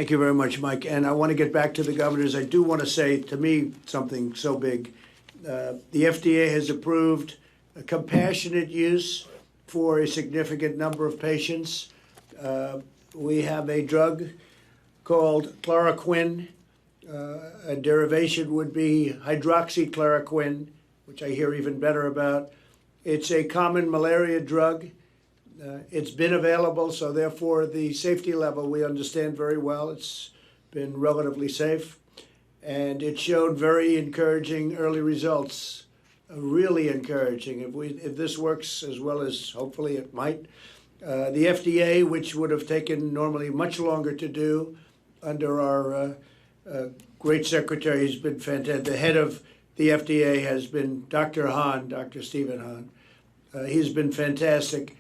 Thank you very much, Mike. And I want to get back to the governors. I do want to say, to me, something so big. The FDA has approved a compassionate use for a significant number of patients. We have a drug called chloroquine. A derivation would be hydroxychloroquine, which I hear even better about. It's a common malaria drug. It's been available, so therefore the safety level we understand very well. It's been relatively safe, and it showed very encouraging early results, really encouraging. If this works as well as hopefully it might, the FDA, which would have taken normally much longer to do under our great secretary, has been fantastic. The head of the FDA has been Dr. Hahn, Dr. Stephen Hahn. He's been fantastic.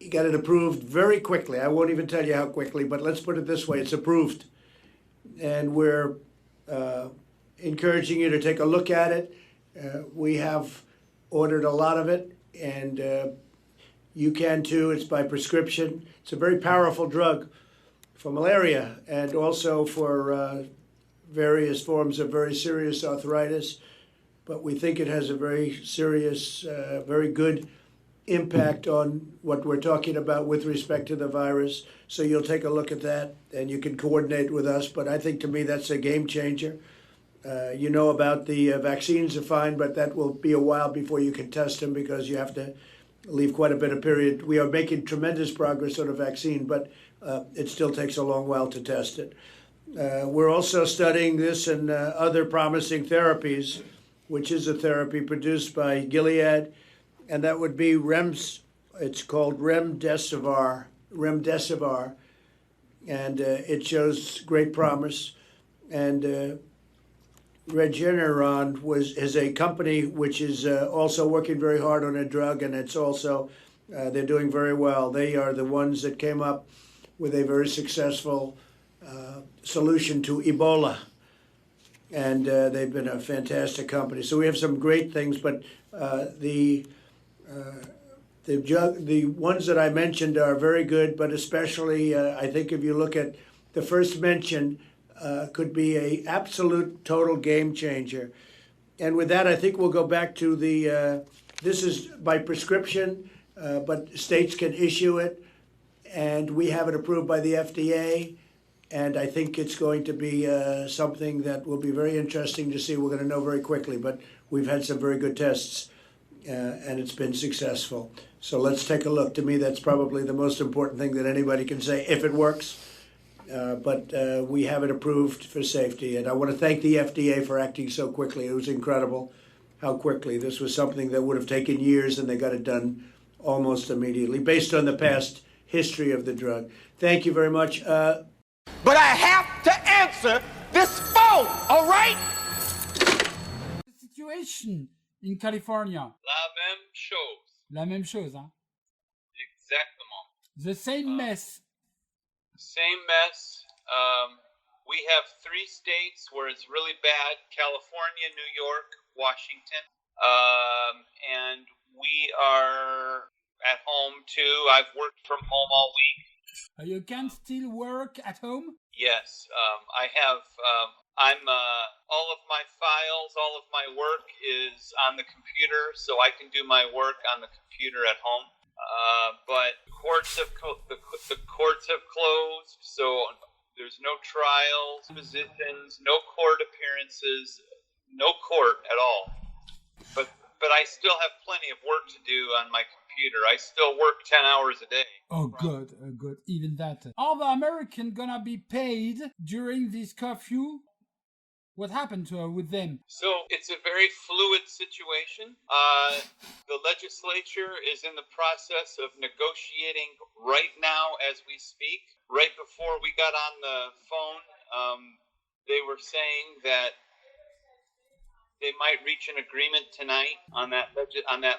He got it approved very quickly. I won't even tell you how quickly, but let's put it this way, it's approved. And we're encouraging you to take a look at it. We have ordered a lot of it, and you can too. It's by prescription. It's a very powerful drug for malaria and also for various forms of very serious arthritis. But we think it has a very serious, very good impact on what we're talking about with respect to the virus. So you'll take a look at that and you can coordinate with us. But I think to me that's a game changer. You know about the vaccines are fine, but that will be a while before you can test them because you have to leave quite a bit of period. We are making tremendous progress on a vaccine, but it still takes a long while to test it. We're also studying this and other promising therapies, which is a therapy produced by Gilead, and that would be it's called remdesivir, and it shows great promise. And Regeneron is a company which is also working very hard on a drug, and it's also, they're doing very well. They are the ones that came up with a very successful solution to Ebola, and they've been a fantastic company. So we have some great things, but the ones that I mentioned are very good, but especially I think if you look at the first mention, could be a absolute total game changer. And with that, I think we'll go back to this is by prescription, but states can issue it, and we have it approved by the FDA. And I think it's going to be something that will be very interesting to see. We're going to know very quickly, but we've had some very good tests, and it's been successful. So let's take a look. To me, that's probably the most important thing that anybody can say, if it works. But we have it approved for safety. And I want to thank the FDA for acting so quickly. It was incredible how quickly. This was something that would have taken years, and they got it done almost immediately, based on the past history of the drug. Thank you very much. But I have to answer this phone, all right? The situation in California. La même chose. Hein? Exactement. The same mess. Same mess. We have 3 states where it's really bad: California, New York, Washington. And we are at home too. I've worked from home all week. You can still work at home? Yes, I have. All of my files, all of my work is on the computer, so I can do my work on the computer at home. But the courts have closed, so there's no trials, positions, no court appearances, no court at all. But I still have plenty of work to do on my computer. I still work 10 hours a day. Oh, good. Even that. Are the Americans gonna be paid during this curfew? What happened with them? So it's a very fluid situation. The legislature is in the process of negotiating right now as we speak. Right before we got on the phone, they were saying that they might reach an agreement tonight on that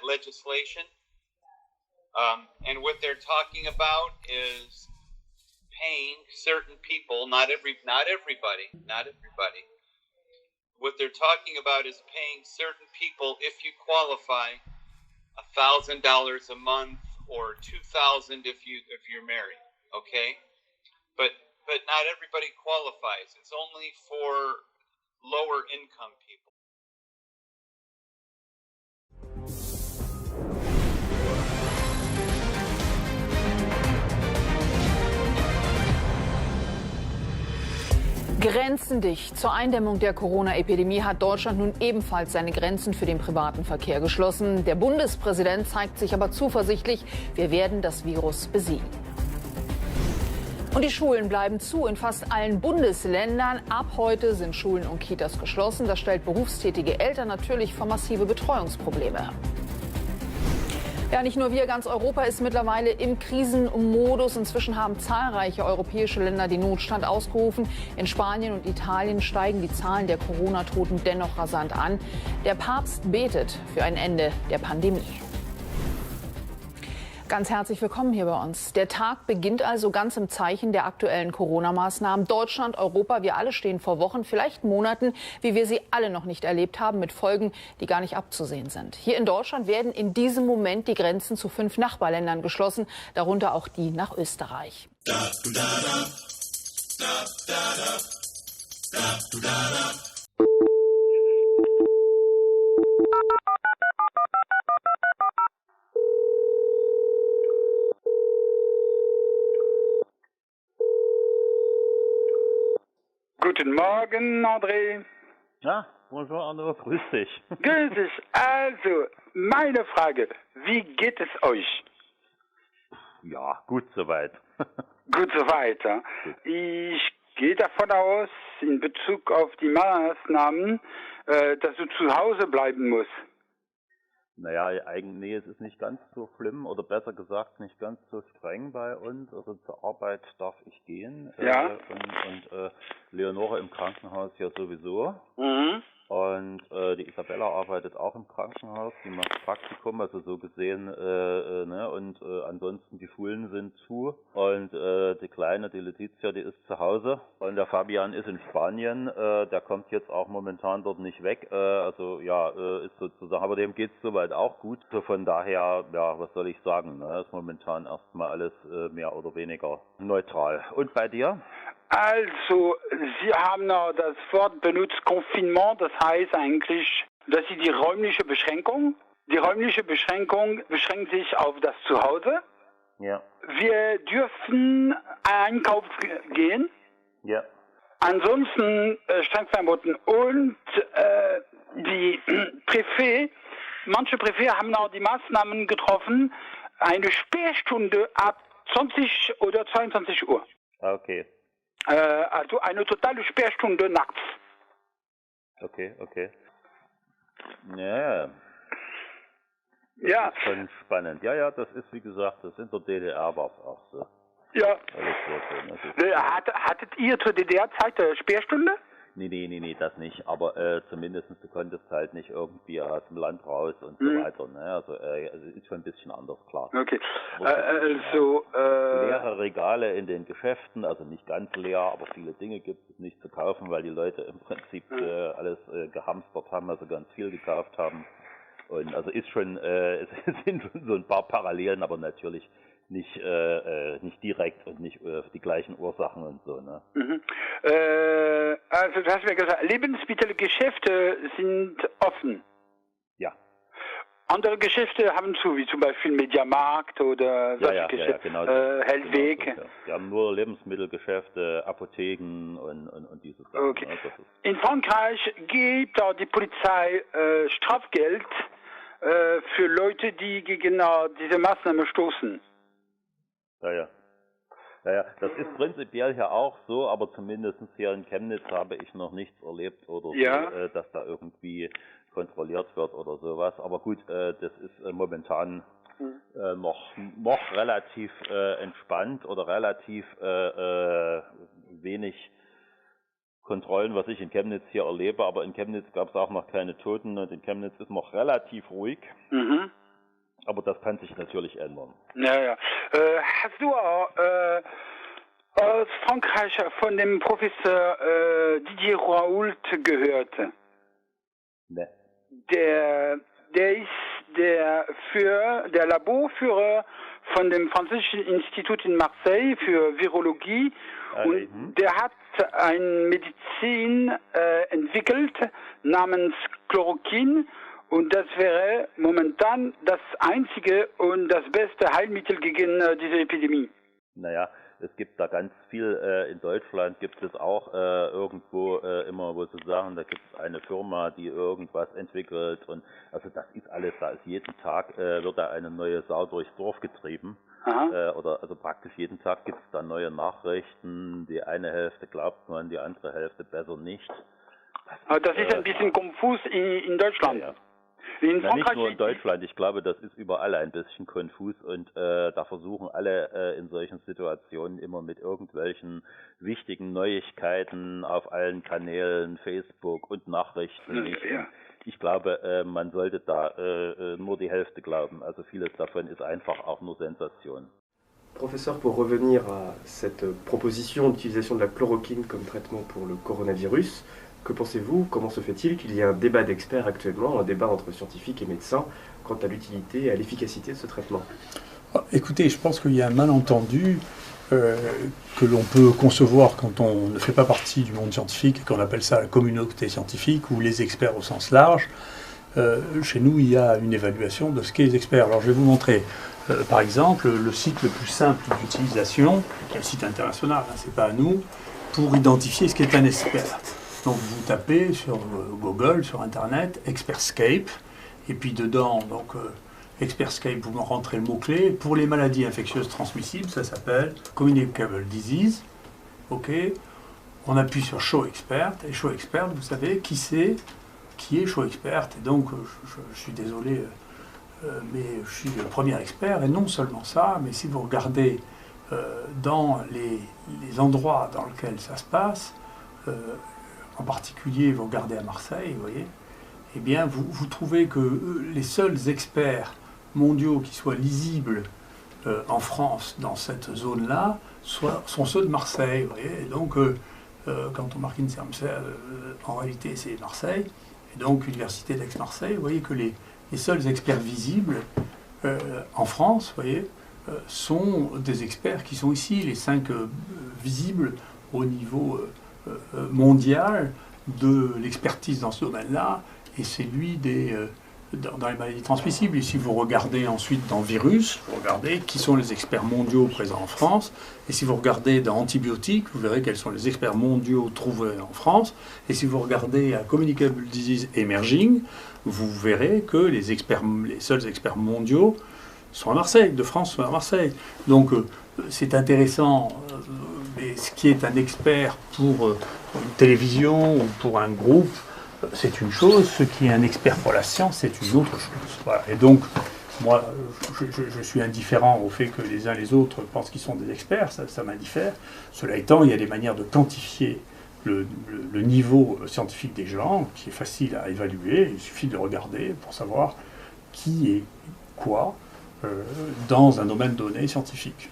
legislation. And what they're talking about is paying certain people, not everybody. What they're talking about is paying certain people, if you qualify, $1,000 a month or $2,000 if you're married. Okay, but but not everybody qualifies. It's only for lower income people. Grenzendicht. Zur Eindämmung der Corona-Epidemie hat Deutschland nun ebenfalls seine Grenzen für den privaten Verkehr geschlossen. Der Bundespräsident zeigt sich aber zuversichtlich, wir werden das Virus besiegen. Und die Schulen bleiben zu in fast allen Bundesländern. Ab heute sind Schulen und Kitas geschlossen. Das stellt berufstätige Eltern natürlich vor massive Betreuungsprobleme. Ja, nicht nur wir, ganz Europa ist mittlerweile im Krisenmodus. Inzwischen haben zahlreiche europäische Länder den Notstand ausgerufen. In Spanien und Italien steigen die Zahlen der Corona-Toten dennoch rasant an. Der Papst betet für ein Ende der Pandemie. Ganz herzlich willkommen hier bei uns. Der Tag beginnt also ganz im Zeichen der aktuellen Corona-Maßnahmen. Deutschland, Europa, wir alle stehen vor Wochen, vielleicht Monaten, wie wir sie alle noch nicht erlebt haben, mit Folgen, die gar nicht abzusehen sind. Hier in Deutschland werden in diesem Moment die Grenzen zu 5 Nachbarländern geschlossen, darunter auch die nach Österreich. Guten Morgen, André. Ja, bonjour Arno, grüß dich. Grüß dich. Also, meine Frage, wie geht es euch? Ja, gut soweit. Gut soweit. Ja? Ich gehe davon aus, in Bezug auf die Maßnahmen, dass du zu Hause bleiben musst. Naja, nee, es ist nicht ganz so schlimm oder besser gesagt nicht ganz so streng bei uns. Also zur Arbeit darf ich gehen Ja. und Leonore im Krankenhaus ja sowieso. Mhm. Und die Isabella arbeitet auch im Krankenhaus, die macht Praktikum, also so gesehen, ne, und ansonsten die Schulen sind zu und die Kleine, die Letizia, die ist zu Hause und der Fabian ist in Spanien, der kommt jetzt auch momentan dort nicht weg, also ja, ist sozusagen, aber dem geht's soweit auch gut, so von daher, ja, was soll ich sagen, ne, ist momentan erstmal alles mehr oder weniger neutral. Und bei dir? Also, Sie haben noch das Wort benutzt, Confinement, das heißt eigentlich, dass Sie die räumliche Beschränkung beschränkt sich auf das Zuhause. Ja. Wir dürfen einkaufen gehen. Ja. Ansonsten streng verboten. Und die manche Präfets haben auch die Maßnahmen getroffen, eine Sperrstunde ab 20 oder 22 Uhr. Okay. Also eine totale Sperrstunde nachts. Okay. Ja. Ja. Das ist schon spannend. Ja, das ist, wie gesagt, das in der DDR war es auch so. Ja. Alles so. Hattet ihr zur DDR-Zeit Sperrstunde? Nee, das nicht. Aber zumindest du konntest halt nicht irgendwie aus dem Land raus und so weiter. Ne? Also ist schon ein bisschen anders, klar. Okay. Leere Regale in den Geschäften, also nicht ganz leer, aber viele Dinge gibt es nicht zu kaufen, weil die Leute im Prinzip alles gehamstert haben, also ganz viel gekauft haben. Und also ist schon, es sind schon so ein paar Parallelen, aber natürlich nicht direkt und nicht die gleichen Ursachen und so, ne? Mhm. Also du hast mir gesagt, Lebensmittelgeschäfte sind offen. Ja. Andere Geschäfte haben zu, wie zum Beispiel Mediamarkt oder solche Geschäfte, genau, Hellweg. Genau so, ja. Wir haben nur Lebensmittelgeschäfte, Apotheken und diese Sachen. Okay. Ne? In Frankreich gibt auch die Polizei Strafgeld für Leute, die gegen diese Maßnahme stoßen. Ja, das ist prinzipiell hier auch so, aber zumindest hier in Chemnitz habe ich noch nichts erlebt oder so, dass da irgendwie kontrolliert wird oder sowas. Aber gut, das ist momentan noch relativ entspannt oder relativ wenig Kontrollen, was ich in Chemnitz hier erlebe. Aber in Chemnitz gab es auch noch keine Toten und in Chemnitz ist noch relativ ruhig. Mhm. Aber das kann sich natürlich ändern. Ja. Hast du auch aus Frankreich von dem Professor Didier Raoult gehört? Ne. Der der Laborführer von dem Französischen Institut in Marseille für Virologie. Und der hat eine Medizin entwickelt namens Chloroquin. Und das wäre momentan das einzige und das beste Heilmittel gegen diese Epidemie. Naja, es gibt da ganz viel, in Deutschland gibt es auch irgendwo immer, wo sie sagen, da gibt es eine Firma, die irgendwas entwickelt und also das ist alles, da ist jeden Tag, wird da eine neue Sau durchs Dorf getrieben. Oder also praktisch jeden Tag gibt es da neue Nachrichten, die eine Hälfte glaubt man, die andere Hälfte besser nicht. Das ist ein bisschen konfus in Deutschland. Ja. In Na, nicht Frankreich nur in Deutschland, ich glaube, das ist überall ein bisschen konfus und da versuchen alle in solchen Situationen immer mit irgendwelchen wichtigen Neuigkeiten auf allen Kanälen, Facebook und Nachrichten. Ja. Ich glaube, man sollte da nur die Hälfte glauben. Also vieles davon ist einfach auch nur Sensation. Professeur, pour revenir à cette proposition d'utilisation de la chloroquine comme traitement pour le coronavirus, que pensez-vous, comment se fait-il qu'il y ait un débat d'experts actuellement, un débat entre scientifiques et médecins, quant à l'utilité et à l'efficacité de ce traitement? Écoutez, je pense qu'il y a un malentendu que l'on peut concevoir quand on ne fait pas partie du monde scientifique et qu'on appelle ça la communauté scientifique ou les experts au sens large. Chez nous, il y a une évaluation de ce qu'est les experts. Alors je vais vous montrer, par exemple, le site le plus simple d'utilisation, qui est un site international, hein, c'est pas à nous, pour identifier ce qu'est un expert. Donc vous tapez sur Google, sur Internet, Expertscape, et puis dedans, donc Expertscape, vous rentrez le mot-clé. Pour les maladies infectieuses transmissibles, ça s'appelle Communicable Disease. Ok. On appuie sur Show Expert, et Show Expert, vous savez qui c'est, qui est Show Expert. Et donc, je suis désolé, mais je suis le premier expert, et non seulement ça, mais si vous regardez dans les endroits dans lesquels ça se passe, en particulier, vous regardez à Marseille, vous voyez, eh bien, vous trouvez que les seuls experts mondiaux qui soient lisibles en France, dans cette zone-là, sont ceux de Marseille, vous voyez. Et donc, quand on marque INSERM, en réalité, c'est Marseille. Et donc, Université d'Aix-Marseille, vous voyez que les seuls experts visibles en France, vous voyez, sont des experts qui sont ici, les 5 visibles au niveau mondial de l'expertise dans ce domaine-là, et c'est lui dans les maladies transmissibles. Et si vous regardez ensuite dans virus, vous regardez qui sont les experts mondiaux présents en France, et si vous regardez dans antibiotiques, vous verrez quels sont les experts mondiaux trouvés en France, et si vous regardez à Communicable Disease Emerging, vous verrez que les seuls experts mondiaux sont à Marseille, de France sont à Marseille. Donc c'est intéressant, mais ce qui est un expert pour une télévision ou pour un groupe, c'est une chose, ce qui est un expert pour la science, c'est une autre chose. Voilà. Et donc, moi, je suis indifférent au fait que les uns les autres pensent qu'ils sont des experts, ça m'indiffère. Cela étant, il y a des manières de quantifier le niveau scientifique des gens, qui est facile à évaluer, il suffit de le regarder pour savoir qui est quoi dans un domaine donné scientifique.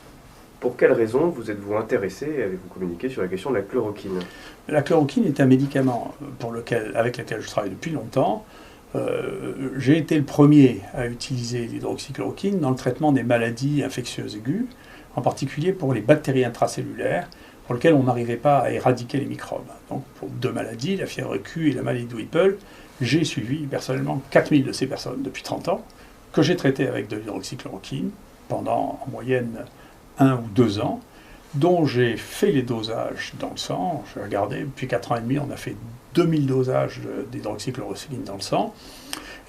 Pour quelles raisons vous êtes-vous intéressé et avez-vous communiqué sur la question de la chloroquine? La chloroquine est un médicament avec lequel je travaille depuis longtemps. J'ai été le premier à utiliser l'hydroxychloroquine dans le traitement des maladies infectieuses aiguës, en particulier pour les bactéries intracellulaires, pour lesquelles on n'arrivait pas à éradiquer les microbes. Donc pour 2 maladies, la fièvre Q et la maladie de Whipple, j'ai suivi personnellement 4000 de ces personnes depuis 30 ans, que j'ai traitées avec de l'hydroxychloroquine pendant en moyenne 1 ou 2 ans, dont j'ai fait les dosages dans le sang. J'ai regardé, depuis 4 ans et demi, on a fait 2000 dosages d'hydroxychloroquine dans le sang.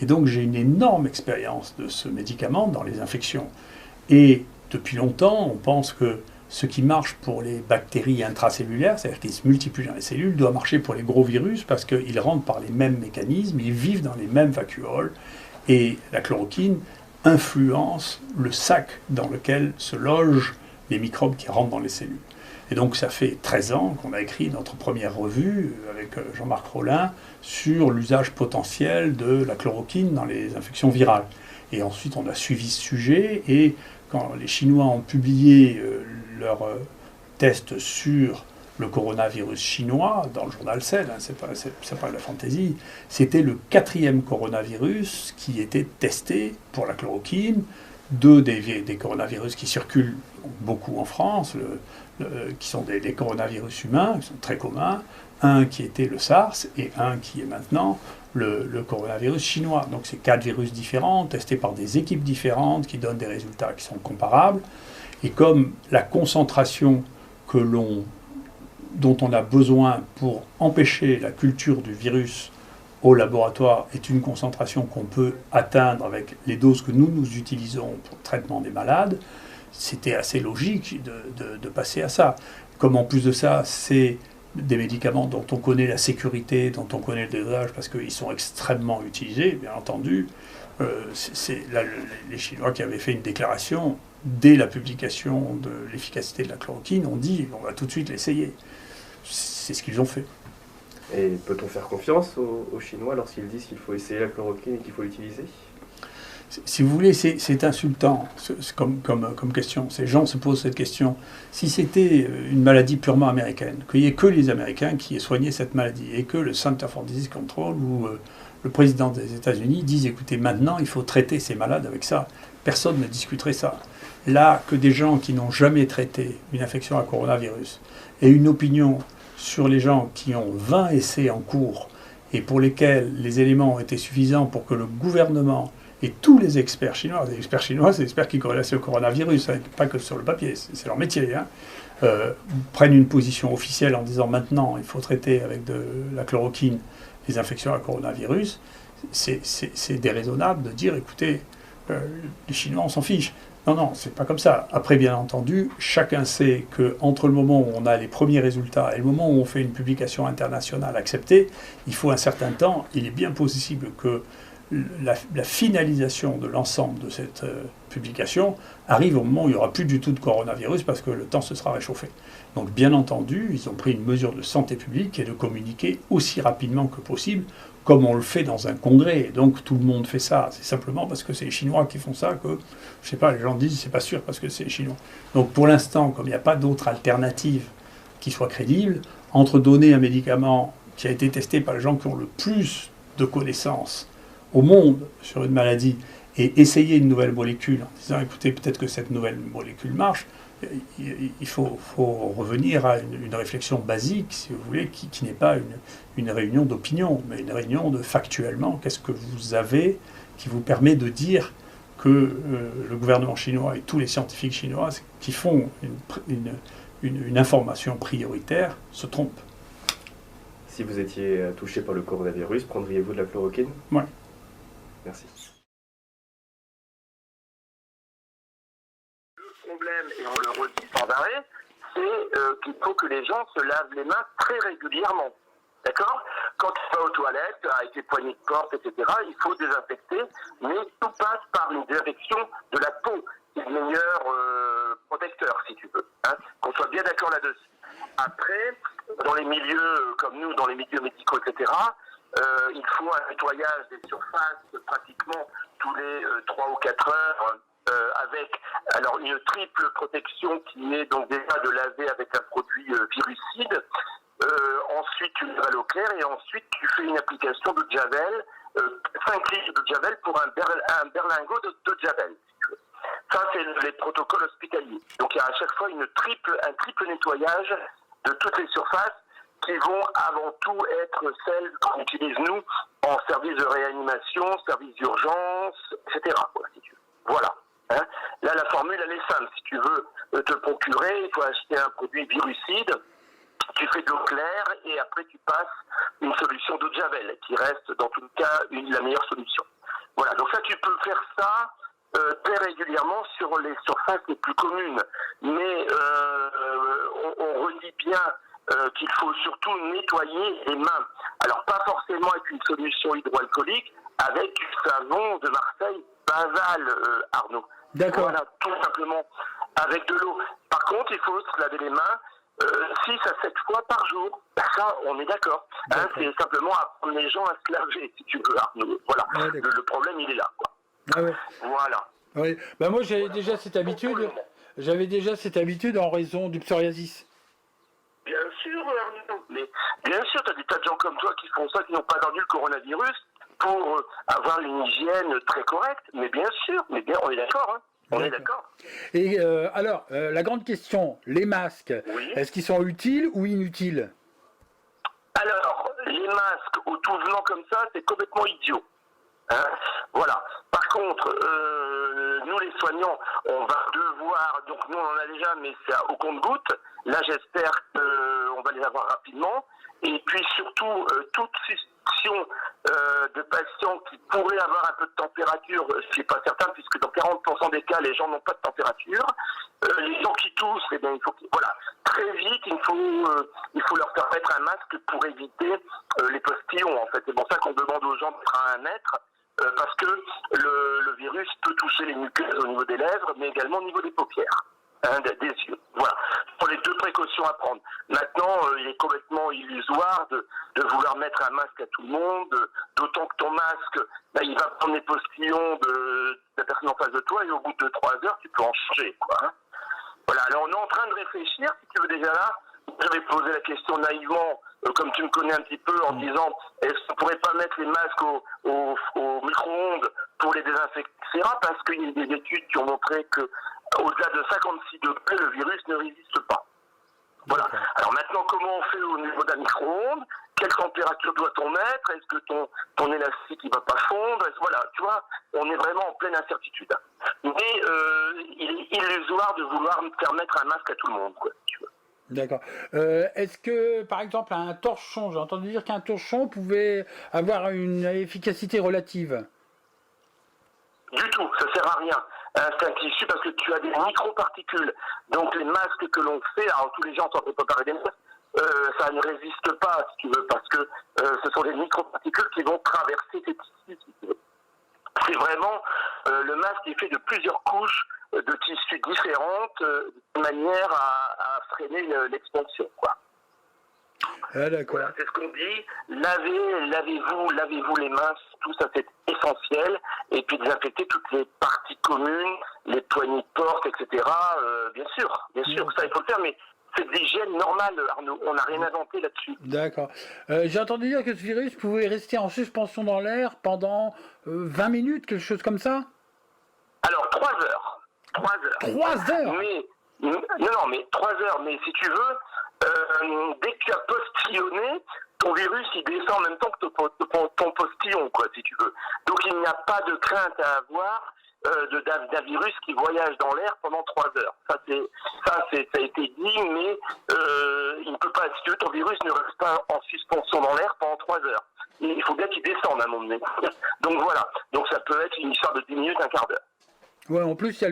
Et donc j'ai une énorme expérience de ce médicament dans les infections. Et depuis longtemps, on pense que ce qui marche pour les bactéries intracellulaires, c'est-à-dire qu'ils se multiplient dans les cellules, doit marcher pour les gros virus parce qu'ils rentrent par les mêmes mécanismes, ils vivent dans les mêmes vacuoles. Et la chloroquine influence le sac dans lequel se logent les microbes qui rentrent dans les cellules. Et donc ça fait 13 ans qu'on a écrit notre première revue avec Jean-Marc Rollin sur l'usage potentiel de la chloroquine dans les infections virales. Et ensuite on a suivi ce sujet, et quand les Chinois ont publié leurs tests sur le coronavirus chinois, dans le journal Cell, hein, c'est pas de la fantaisie, c'était le 4e coronavirus qui était testé pour la chloroquine, 2 des coronavirus qui circulent beaucoup en France, qui sont des coronavirus humains, qui sont très communs, un qui était le SARS et un qui est maintenant le coronavirus chinois. Donc c'est 4 virus différents, testés par des équipes différentes, qui donnent des résultats qui sont comparables. Et comme la concentration dont on a besoin pour empêcher la culture du virus au laboratoire est une concentration qu'on peut atteindre avec les doses que nous utilisons pour le traitement des malades, c'était assez logique de passer à ça. Comme en plus de ça, c'est des médicaments dont on connaît la sécurité, dont on connaît le dosage, parce qu'ils sont extrêmement utilisés, bien entendu. Les Chinois qui avaient fait une déclaration, dès la publication de l'efficacité de la chloroquine, ont dit on va tout de suite l'essayer. C'est ce qu'ils ont fait. Et peut-on faire confiance aux Chinois lorsqu'ils disent qu'il faut essayer la chloroquine et qu'il faut l'utiliser ? Si vous voulez, c'est insultant comme question. Ces gens se posent cette question. Si c'était une maladie purement américaine, qu'il n'y ait que les Américains qui aient soigné cette maladie, et que le Center for Disease Control ou le président des États-Unis disent écoutez, maintenant il faut traiter ces malades avec ça, personne ne discuterait ça. Là, que des gens qui n'ont jamais traité une infection à coronavirus aient une opinion sur les gens qui ont 20 essais en cours et pour lesquels les éléments ont été suffisants pour que le gouvernement et tous les experts chinois, c'est des experts qui corrélent au coronavirus, hein, pas que sur le papier, c'est leur métier, hein, prennent une position officielle en disant maintenant il faut traiter avec de la chloroquine les infections à coronavirus, c'est déraisonnable de dire écoutez, les Chinois on s'en fiche. Non, c'est pas comme ça. Après, bien entendu, chacun sait qu'entre le moment où on a les premiers résultats et le moment où on fait une publication internationale acceptée, il faut un certain temps. Il est bien possible que la finalisation de l'ensemble de cette publication arrive au moment où il n'y aura plus du tout de coronavirus parce que le temps se sera réchauffé. Donc bien entendu, ils ont pris une mesure de santé publique qui est de communiquer aussi rapidement que possible, comme on le fait dans un congrès. Donc tout le monde fait ça. C'est simplement parce que c'est les Chinois qui font ça que, je sais pas, les gens disent c'est pas sûr parce que c'est les Chinois. Donc pour l'instant, comme il n'y a pas d'autre alternative qui soit crédible, entre donner un médicament qui a été testé par les gens qui ont le plus de connaissances au monde sur une maladie et essayer une nouvelle molécule en disant écoutez, peut-être que cette nouvelle molécule marche, il faut revenir à une réflexion basique, si vous voulez, qui n'est pas une réunion d'opinion, mais une réunion de factuellement, qu'est-ce que vous avez qui vous permet de dire que le gouvernement chinois et tous les scientifiques chinois qui font une information prioritaire se trompent. Si vous étiez touché par le coronavirus, prendriez-vous de la chloroquine ? Oui. Merci. Le problème, et on le redit sans arrêt, c'est qu'il faut que les gens se lavent les mains très régulièrement. D'accord ? Quand tu vas aux toilettes, avec les poignées de porte, etc., il faut désinfecter, mais tout passe par une désinfection de la peau. C'est le meilleur protecteur, si tu veux. Hein ? Qu'on soit bien d'accord là-dessus. Après, dans les milieux comme nous, dans les milieux médicaux, etc., il faut un nettoyage des surfaces pratiquement tous les 3 ou 4 heures avec alors une triple protection qui est donc déjà de laver avec un produit virucide. Ensuite, tu laves à l'eau claire et ensuite tu fais une application de Javel, 5 litres de Javel pour un berlingot de Javel. Ça, c'est les protocoles hospitaliers. Donc, il y a à chaque fois un triple nettoyage de toutes les surfaces qui vont avant tout être celles qu'on utilise nous en service de réanimation, service d'urgence, etc. Quoi, si tu veux. Voilà. Hein. Là, la formule, elle est simple. Si tu veux te procurer, il faut acheter un produit virucide. Tu fais de l'eau claire et après tu passes une solution d'eau de Javel qui reste dans tout le cas la meilleure solution. Voilà, donc ça tu peux faire ça très régulièrement sur les surfaces les plus communes. Mais on redit bien qu'il faut surtout nettoyer les mains. Alors pas forcément avec une solution hydroalcoolique, avec du savon de Marseille, Basal, Arnaud. D'accord. Voilà, tout simplement avec de l'eau. Par contre, il faut se laver les mains 6 à 7 fois par jour. Ça, on est d'accord. Hein, c'est simplement apprendre les gens à se laver, si tu veux, Arnaud. Voilà. Ouais, le problème, il est là, quoi. Ah ouais. Voilà. Oui. Ben moi, j'avais déjà cette habitude en raison du psoriasis. Bien sûr. comme toi qui font ça, qui n'ont pas attendu le coronavirus pour avoir une hygiène très correcte. Mais bien sûr, on est d'accord, hein. On est d'accord. Et alors, la grande question, les masques, est-ce qu'ils sont utiles ou inutiles? Alors, les masques au tout venant comme ça, c'est complètement idiot. Hein, voilà. Par contre, nous les soignants, on va devoir, donc nous on en a déjà, mais c'est au compte-gouttes. Là, j'espère qu'on va les avoir rapidement. Et puis surtout, toute suspicion de patients qui pourraient avoir un peu de température, je suis pas certain, puisque dans 40% des cas, les gens n'ont pas de température. Les gens qui toussent, eh bien, il faut, voilà, très vite, il faut leur faire mettre un masque pour éviter les postillons. En fait, c'est pour ça qu'on demande aux gens d'être à 1 mètre. Parce que le virus peut toucher les muqueuses au niveau des lèvres, mais également au niveau des paupières, hein, des yeux. Voilà, ce sont les 2 précautions à prendre. Maintenant, il est complètement illusoire de vouloir mettre un masque à tout le monde, d'autant que ton masque, il va prendre les postillons de la personne en face de toi, et au bout de 3 heures, tu peux en changer, quoi. Hein. Voilà, alors on est en train de réfléchir, si tu veux déjà là. J'avais posé la question naïvement, comme tu me connais un petit peu, en disant est-ce qu'on pourrait pas mettre les masques au micro-ondes pour les désinfecter, etc. Parce qu'il y a des études qui ont montré que au-delà de 56 degrés, le virus ne résiste pas. Voilà. Alors maintenant, comment on fait au niveau d'un micro-ondes? Quelle température doit-on mettre? Est-ce que ton élastique il va pas fondre? Voilà, tu vois, on est vraiment en pleine incertitude. Mais il est illusoire de vouloir faire mettre un masque à tout le monde, quoi, si tu veux. D'accord. Est-ce que, par exemple, un torchon, j'ai entendu dire qu'un torchon pouvait avoir une efficacité relative? Du tout, ça sert à rien. C'est un tissu parce que tu as des microparticules. Donc les masques que l'on fait, alors tous les gens sont en train de préparer des masques, ça ne résiste pas, si tu veux, parce que ce sont des microparticules qui vont traverser ces tissus, si tu veux. C'est vraiment, le masque est fait de plusieurs couches de tissus différentes, de manière à freiner l'expansion, quoi. Ah, d'accord. Voilà, c'est ce qu'on dit. Lavez-vous les mains, tout ça c'est essentiel. Et puis désinfecter toutes les parties communes, les poignées de porte, etc. Bien sûr, ça il faut le faire, mais c'est de l'hygiène normale, Arnaud. On n'a rien inventé là-dessus. D'accord. J'ai entendu dire que ce virus pouvait rester en suspension dans l'air pendant 20 minutes, quelque chose comme ça? Alors, 3 heures. 3 heures. 3 heures? Mais, non, mais 3 heures. Mais si tu veux, dès que tu as postillonné, ton virus, il descend en même temps que ton postillon, quoi, si tu veux. Donc, il n'y a pas de crainte à avoir d'un virus qui voyage dans l'air pendant 3 heures. Ça a été dit, mais il ne peut pas, si tu veux, ton virus ne reste pas en suspension dans l'air pendant 3 heures. Il faut bien qu'il descende à un moment donné. Donc voilà. Donc ça peut être une histoire de 10 minutes, un quart d'heure. Ouais, en plus, il y a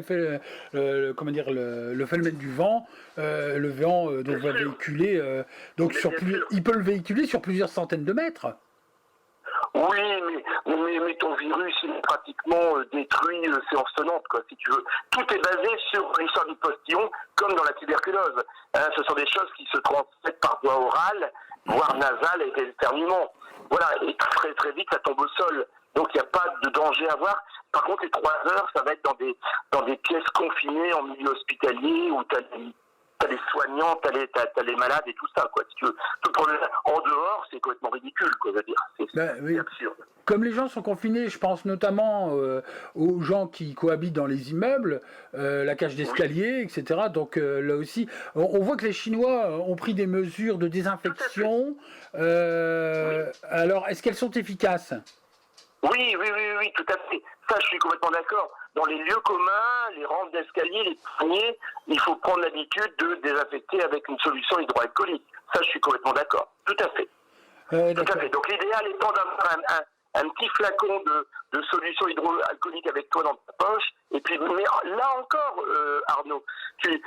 le phénomène du vent. Le vent va véhiculer. Il peut le véhiculer sur plusieurs centaines de mètres. Oui, mais ton virus, il est pratiquement détruit séance tenante, quoi, si tu veux. Tout est basé sur l'histoire du postillon, comme dans la tuberculose. Hein, ce sont des choses qui se transmettent par voie orale, voire nasale, avec des éternuements. Voilà, et très très vite, ça tombe au sol. Donc il n'y a pas de danger à voir. Par contre, les 3 heures, ça va être dans des pièces confinées en milieu hospitalier où tu as les soignants, t'as les malades et tout ça, quoi. Si tu veux. Tout pour en dehors, c'est complètement ridicule, quoi, je veux dire. C'est absurde. Comme les gens sont confinés, je pense notamment aux gens qui cohabitent dans les immeubles, la cage d'escalier, etc. Donc là aussi, on voit que les Chinois ont pris des mesures de désinfection. Alors, est-ce qu'elles sont efficaces? Oui, tout à fait. Ça, je suis complètement d'accord. Dans les lieux communs, les rampes d'escalier, les poignées, il faut prendre l'habitude de désinfecter avec une solution hydroalcoolique. Ça, je suis complètement d'accord. Tout à fait. Tout à fait. Donc l'idéal étant d'avoir un petit flacon de solution hydroalcoolique avec toi dans ta poche. Et puis, mais là encore, Arnaud, tu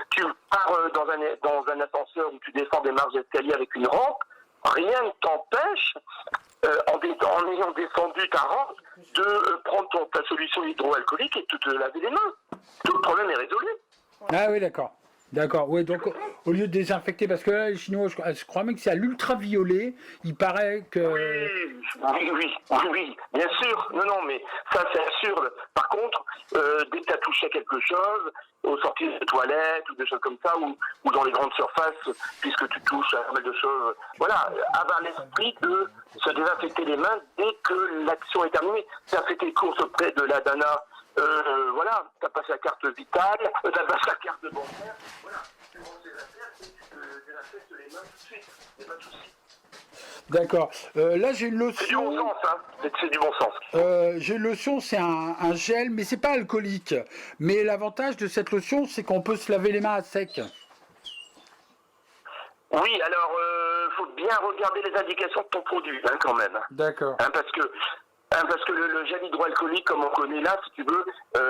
pars dans un ascenseur où tu descends des marches d'escalier avec une rampe. Rien ne t'empêche, en ayant descendu ta rampe, de prendre ta solution hydroalcoolique et de te laver les mains. Tout le problème est résolu. Ah oui, d'accord. D'accord, oui, donc au lieu de désinfecter, parce que là, les Chinois, je crois même que c'est à l'ultraviolet, il paraît que... Oui, bien sûr. Non, mais ça c'est absurde. Par contre, dès que tu as touché à quelque chose, aux sorties de toilettes ou des choses comme ça, ou dans les grandes surfaces, puisque tu touches à pas mal de choses, voilà, avoir l'esprit de se désinfecter les mains dès que l'action est terminée. Tu as fait tes courses auprès de la Dana, voilà, tu as passé la carte vitale, tu as passé la carte bancaire, voilà. Tu commences les affaires et tu te désinfectes les mains tout de suite. Il n'y a pas de souci. D'accord. Là, j'ai une lotion. C'est du bon sens, hein. C'est du bon sens. J'ai une lotion, c'est un gel, mais c'est pas alcoolique. Mais l'avantage de cette lotion, c'est qu'on peut se laver les mains à sec. Oui, alors, faut bien regarder les indications de ton produit, hein, quand même. D'accord. Hein, parce que le gel hydroalcoolique, comme on connaît là, si tu veux,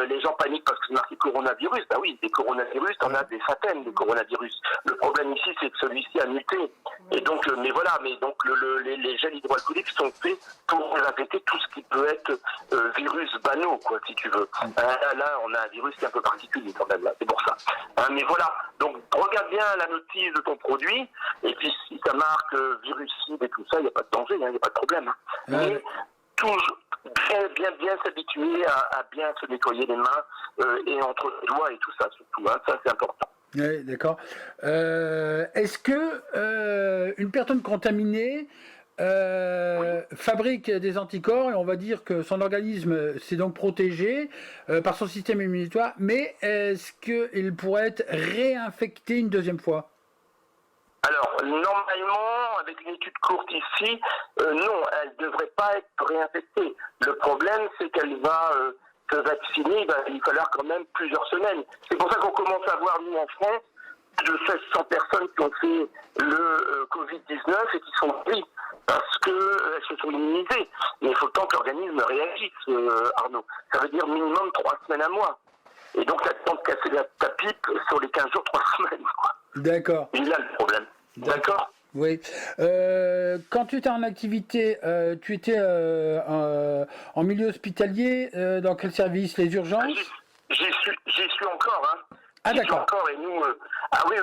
les gens paniquent parce que c'est marqué coronavirus. Bah oui, des coronavirus, t'en as des centaines de coronavirus. Le problème ici, c'est que celui-ci a muté. Et donc, mais voilà, les gels hydroalcooliques sont faits pour désinfecter tout ce qui peut être virus banaux, quoi, si tu veux. Là, on a un virus qui est un peu particulier quand même, là, c'est pour ça. Mais voilà, donc regarde bien la notice de ton produit, et puis si ça marque virucide et tout ça, il n'y a pas de danger, il n'y a pas de problème. Hein. Mais toujours bien s'habituer à bien se nettoyer les mains et entre les doigts et tout ça surtout, hein, ça c'est important. Oui, d'accord. Est-ce que une personne contaminée fabrique des anticorps et on va dire que son organisme s'est donc protégé par son système immunitaire, mais est-ce qu'il pourrait être réinfecté une deuxième fois? Alors, normalement, avec une étude courte ici, non, elle ne devrait pas être réinfectée. Le problème, c'est qu'elle va se vacciner, il va y falloir quand même plusieurs semaines. C'est pour ça qu'on commence à voir, nous, en France, plus de 1600 personnes qui ont fait le Covid-19 et qui sont pris parce qu'elles se sont immunisées. Mais il faut le temps que l'organisme réagisse, Arnaud. Ça veut dire minimum 3 semaines à mois. Et donc, tu as le temps de casser ta pipe sur les 15 jours, 3 semaines, quoi. D'accord. Il y a le problème. D'accord. Oui. Quand tu étais en activité, tu étais en milieu hospitalier, dans quel service? Les urgences? J'y suis encore, hein. Ah, d'accord. Encore, et nous... Ah oui.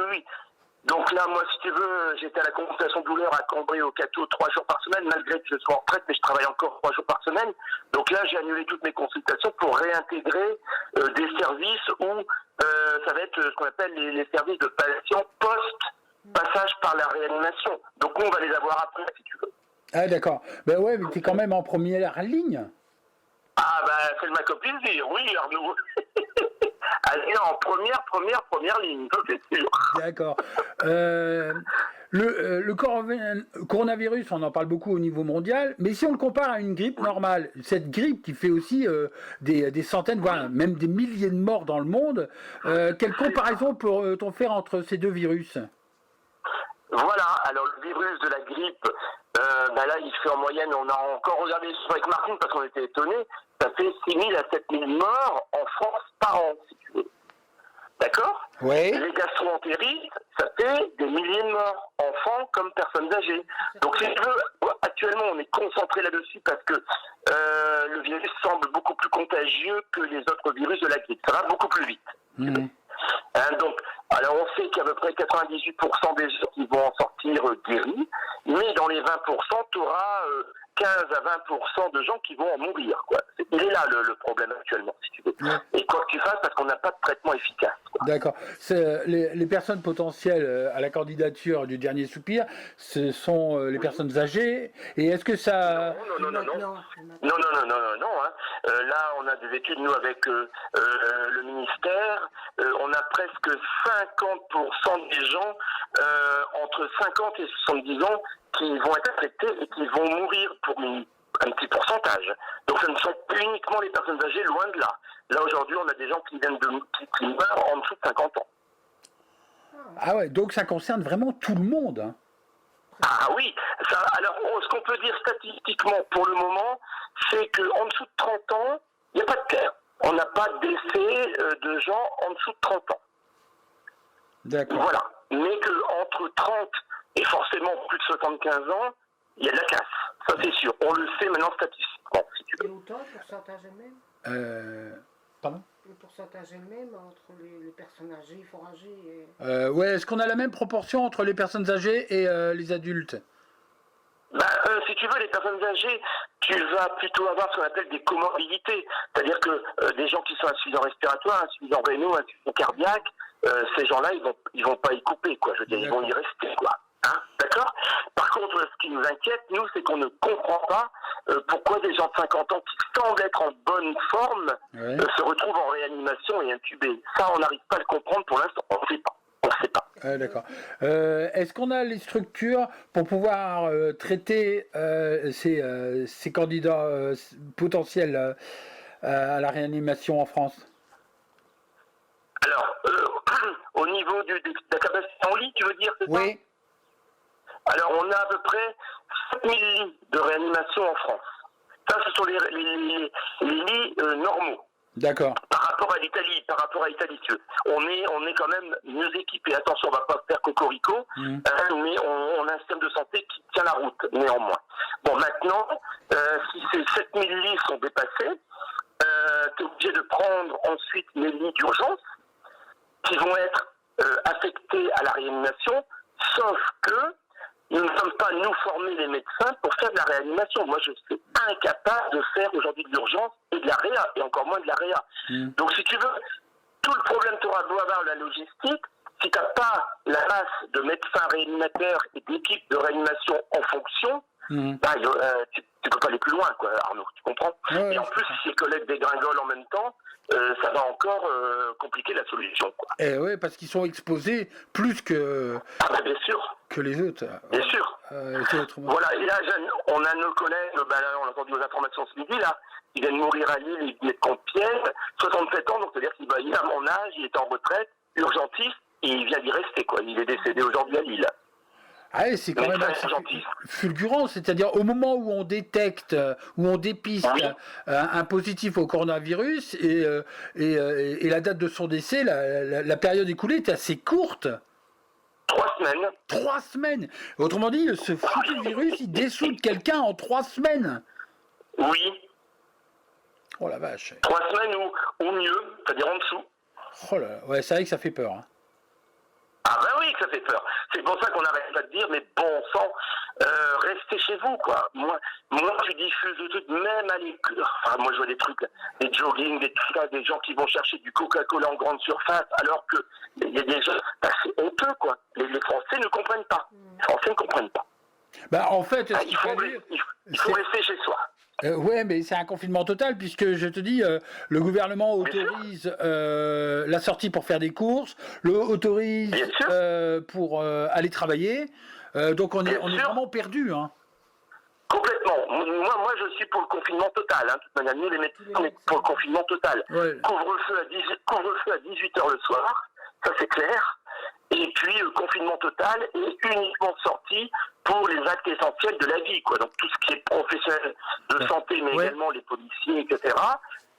Donc là, moi, si tu veux, j'étais à la consultation douleur à Cambrai au Cateau 3 jours par semaine, malgré que je sois en retraite, mais je travaille encore 3 jours par semaine. Donc là, j'ai annulé toutes mes consultations pour réintégrer des services où ça va être ce qu'on appelle les services de patients post-passage par la réanimation. Donc nous, on va les avoir après, si tu veux. Ah, d'accord. Ben ouais, mais t'es quand même en première ligne. Ah, bah, c'est le copine dire, oui, Arnaud. Allez, en première ligne, ça c'est sûr. D'accord. Le coronavirus, on en parle beaucoup au niveau mondial, mais si on le compare à une grippe normale, cette grippe qui fait aussi des centaines, voire même des milliers de morts dans le monde, quelle comparaison peut-on faire entre ces deux virus? Voilà, alors le virus de la grippe, là il fait en moyenne, on a encore regardé avec Martine parce qu'on était étonnés, ça fait 6 000 à 7 000 morts en France par an, si tu veux. D'accord? Oui. Les gastro-entérites, ça fait des milliers de morts, enfants comme personnes âgées. Donc si tu veux, actuellement on est concentré là-dessus parce que le virus semble beaucoup plus contagieux que les autres virus de la grippe. Ça va beaucoup plus vite. Mmh. Hein, donc, alors on sait qu'il y a à peu près 98% des gens qui vont en sortir guéris, mais dans les 20%, tu auras 15 à 20% de gens qui vont en mourir, quoi. Il est là le problème actuellement, si tu veux. Ouais. Et quoi que tu fasses, parce qu'on n'a pas de traitement efficace. D'accord. Les personnes potentielles à la candidature du dernier soupir, ce sont les personnes âgées. Et est-ce que ça... Non. Hein. Là, on a des études, nous, avec le ministère. On a presque 50% des gens entre 50 et 70 ans qui vont être affectés et qui vont mourir pour un petit pourcentage. Donc ce ne sont plus uniquement les personnes âgées, loin de là. Là aujourd'hui, on a des gens qui meurent en dessous de 50 ans. Ah ouais, donc ça concerne vraiment tout le monde. Hein. Ah oui, alors ce qu'on peut dire statistiquement pour le moment, c'est qu'en dessous de 30 ans, il n'y a pas de cas. On n'a pas de décès de gens en dessous de 30 ans. D'accord. Voilà, mais qu'entre 30 et forcément plus de 75 ans, il y a de la casse, ça c'est sûr. On le sait maintenant statistiquement, si tu veux. Et autant, pourcentage même Pardon? Le pourcentage est le même entre les personnes âgées, fort âgées et... Ouais, est-ce qu'on a la même proportion entre les personnes âgées et les adultes? Si tu veux, les personnes âgées, tu vas plutôt avoir ce qu'on appelle des comorbidités. C'est-à-dire que des gens qui sont insuffisants respiratoires, insuffisants rénaux, insuffisants cardiaques, ces gens-là, ils vont pas y couper, quoi. Je veux dire, ils vont y rester, quoi. Hein, d'accord? Par contre, ce qui nous inquiète, nous, c'est qu'on ne comprend pas pourquoi des gens de 50 ans qui semblent être en bonne forme se retrouvent en réanimation et intubés. Ça, on n'arrive pas à le comprendre pour l'instant. On ne sait pas. On ne sait pas. D'accord. Est-ce qu'on a les structures pour pouvoir traiter ces candidats potentiels à la réanimation en France? Alors, au niveau de la capacité en lit, tu veux dire, c'est ça? Oui. Alors, on a à peu près 7000 lits de réanimation en France. Ça, ce sont les lits normaux. D'accord. Par rapport à l'Italie, on est quand même mieux équipé. Attention, on va pas faire cocorico, mais on a un système de santé qui tient la route, néanmoins. Bon, maintenant, si ces 7000 lits sont dépassés, tu es obligé de prendre ensuite les lits d'urgence qui vont être affectés à la réanimation, sauf que nous ne sommes pas, nous, formés les médecins pour faire de la réanimation. Moi, je suis incapable de faire aujourd'hui de l'urgence et de la réa, et encore moins de la réa. Donc, si tu veux, tout le problème t'aura beau avoir la logistique, si tu n'as pas la masse de médecins réanimateurs et d'équipes de réanimation en fonction, tu peux pas aller plus loin, quoi, Arnaud, tu comprends? Et en plus, si les collègues dégringolent en même temps, ça va encore compliquer la solution, quoi. Eh oui, parce qu'ils sont exposés plus que... bien sûr. Que les autres. Bien sûr. Voilà, et là, on a nos collègues, là, on a entendu nos informations ce midi, là, ils viennent mourir à Lille, ils viennent de Compiègne, 67 ans, donc c'est-à-dire qu'il a mon âge, il est en retraite, urgentiste, et il vient d'y rester, quoi. Il est décédé aujourd'hui à Lille. Ah ouais, c'est quand même assez fulgurant, c'est-à-dire au moment où on détecte, où on dépiste un positif au coronavirus et la date de son décès, la période écoulée est assez courte. 3 semaines. 3 semaines. Autrement dit, ce foutu virus, il dessoude quelqu'un en 3 semaines. Oui. Oh la vache. 3 semaines ou mieux, c'est-à-dire en dessous. Oh là là, ouais, c'est vrai que ça fait peur. Hein. Ah ben oui que ça fait peur. C'est pour ça qu'on n'arrête pas de dire, mais bon sang, restez chez vous, quoi. Moi tu diffuses le truc, même à l'école. Enfin, moi je vois des trucs, des jogging, des trucs là, des gens qui vont chercher du Coca-Cola en grande surface, alors que il y a des gens, c'est honteux, quoi. Les Français ne comprennent pas. Les Français ne comprennent pas. Bah en fait, il faut rester chez soi. Ouais, mais c'est un confinement total, puisque je te dis, le gouvernement autorise la sortie pour faire des courses, le autorise pour aller travailler, donc on est vraiment perdu. Hein. Complètement. Moi, je suis pour le confinement total. Hein. De toute manière, nous, les médecins, on est pour le confinement total. Ouais. Couvre-feu à 18h le soir, ça c'est clair. Et puis, confinement total et uniquement sortie pour les actes essentiels de la vie, quoi. Donc, tout ce qui est professionnel de santé, mais également les policiers, etc.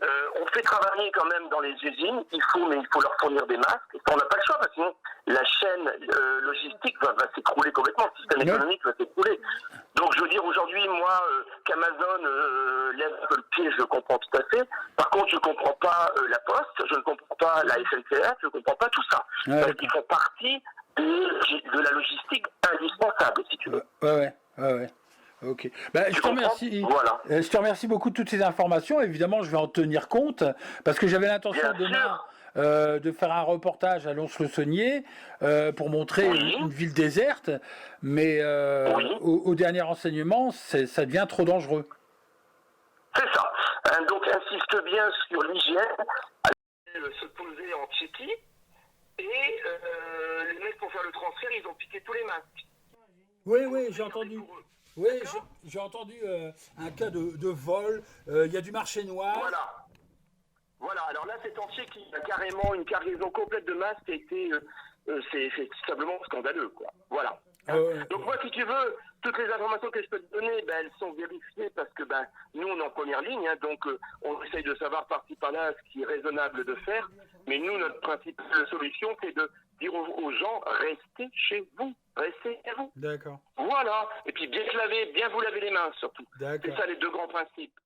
On fait travailler quand même dans les usines, il faut leur fournir des masques. Et on n'a pas le choix, parce que sinon, la chaîne logistique va s'écrouler complètement, le système économique va s'écrouler. Donc, je veux dire, aujourd'hui, moi, qu'Amazon lève un peu le pied, je le comprends tout à fait. Par contre, je ne comprends pas la Poste, je ne comprends pas la SNCF, je ne comprends pas tout ça. Parce qu'ils font partie de la logistique indispensable, si tu veux. Ouais. Ok. Bah, je te remercie. Voilà. Je te remercie beaucoup de toutes ces informations. Évidemment, je vais en tenir compte parce que j'avais l'intention demain de faire un reportage à Lons-le-Saunier pour montrer une ville déserte, mais au dernier renseignement, ça devient trop dangereux. C'est ça. Donc, insiste bien sur l'hygiène. Se poser en Tchéquie et les mecs pour faire le transfert, ils ont piqué tous les masques. Oui, j'ai entendu. Oui, j'ai entendu un cas de vol, il y a du marché noir. Voilà, alors là c'est en Tchéquie, il y a carrément une cargaison complète de masques qui a été, c'est simplement scandaleux, quoi. Voilà. Donc moi, si tu veux, toutes les informations que je peux te donner, elles sont vérifiées parce que nous on est en première ligne, hein, donc on essaye de savoir par-ci par-là ce qui est raisonnable de faire, mais nous notre principale solution c'est de dire aux gens, restez chez vous, restez chez vous. D'accord. Voilà, et puis bien se laver, bien vous laver les mains surtout. C'est ça les 2 grands principes.